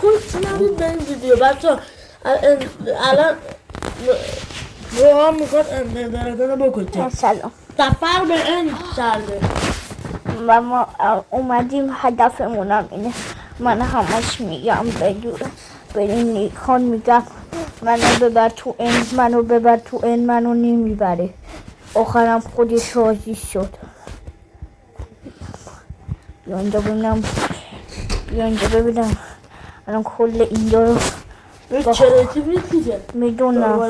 خوش نمید به این ویدیو بچه الان روحان میخواد اندرگان رو بکشه. سلام. سفر به این کرده و ما اومدیم هدفمونم اینه. من همش میگم بریم نیکان میگم منو ببر تو این، منو ببر تو این، منو نمیبره. آخرم خودش راضی شد. بیا اینجا ببینم الان کل اینجا رو میدونم.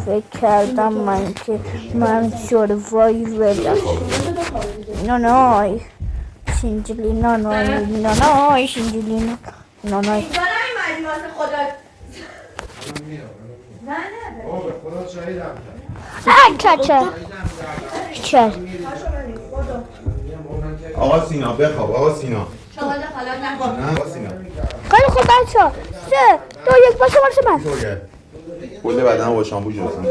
فکر کردم من که من سروایورم. نانای شینجلی نانای شینجلی نانای. چه آقا سینا بخواب. آقا سینا نه آقا سینا خیلی خوب بچه ها 3 2 1 باشه من کل بدن با شامپو جستم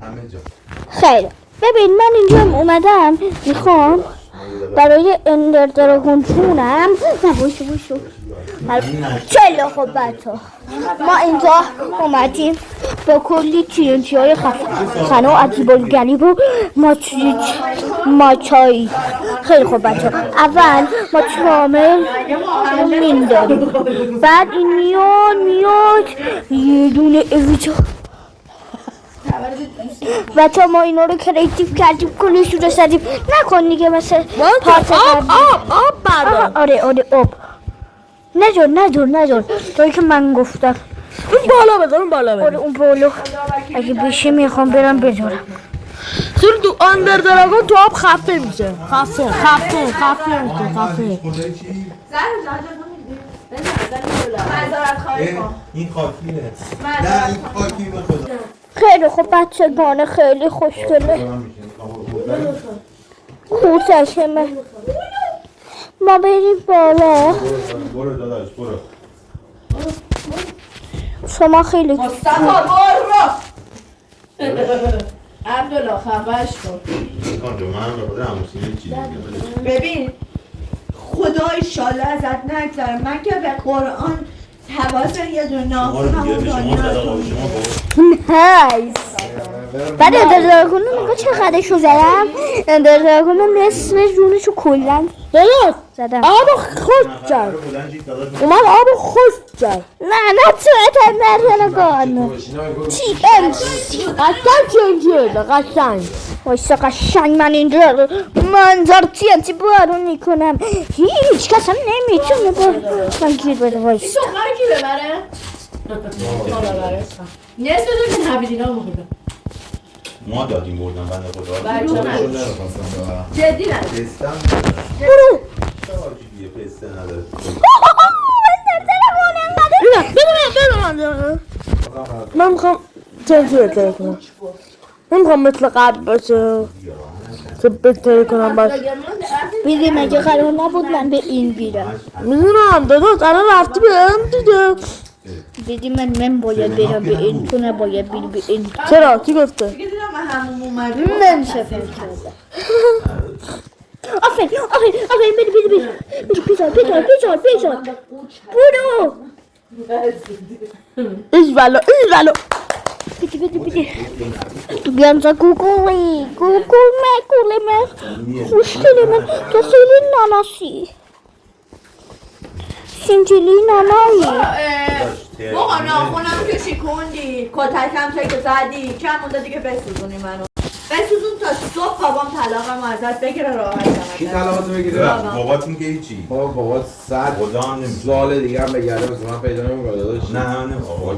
همه جا. خیلی ببین من اینجا اومدم میخوام برای اندر دراگون چونم نباشه چلا. خب بچه ما اینجا اومدیم با کلی تینتی های خفن و عجیب‌الغریب و ماچایی. خیلی خوب بچه اول ما چامل مینداریم، بعد این میاد یه دونه اویتا. بچه ما اینا رو کریتیو کردیم کلشون رو زدیم. نکن دیگه مثل پارت آب بردار. آره آب ندار توی که من گفتم اون بالا بذار. اون بالا بذار. آره اون بالا اگه بشه میخوام برم بذارم. چون تو اندر دراگون تو آب خفه میشه. خفه این خاکیه. نه این خاکی به خدا. خیلی خوب بچگانه خیلی خوشگله. خوششمه. ما بریم بالا. برو داداش برو. شما خیلی مصطفی برو. عبدالله خفش کن. کانجا من به خود هموسینه چیزی ببین خدا ایشالله ازت نگذاره. من که به قرآن حواست یه دونه ناخونمو نایس. بعد اندر دراگون رو نگاه چقدرشو زدم. اندر دراگون رو نصف جونشو کلن زدم. آب خوش جد اومد آب خوش جد. نه تو اندر دراگون قشنگ وایسا قشنگ من اینجا منظر TNT بارون میکنم. هیچ کس هم نمیتونه من گیر بده. وایسا این سخنه کی ببره؟ نصف دو که نبیدینا مخورده ما دادیم بردن بنده خدا. جدی نه پستم برو پسته نداره. من میخوام چنجی بهتره کنم. من میخوام مثل قبل باشه که بهتره کنم باشه. بیدیم اگه قرار نبود من به این بیرم. میدونم داداش الان رفتی به این دیگه. بیدیم من باید برم به این، تو نباید بری به این. چرا؟ کی گفته؟ دیگه دیدم من همون اومدم. من شفر کردم. آفرین بری بیزار. برو ایش ولو بیدی تو بیانجا گوگل من خوشگلی من تو خیلی ناناسی سینجلی نانایی. بابا ناخونم که شکوندی کتکم که زدی کم مونده دیگه بسوزونی منو. بسوزون تا صبح بابام طلاقم ازت بگیره راحت کی طلاقاتو بگیره؟ باباتون که هیچی بابا بابات صد خدا هم نمیشه. سوال دیگه هم بگرده مثل من پیدا نمیکنه داداش. نه بابا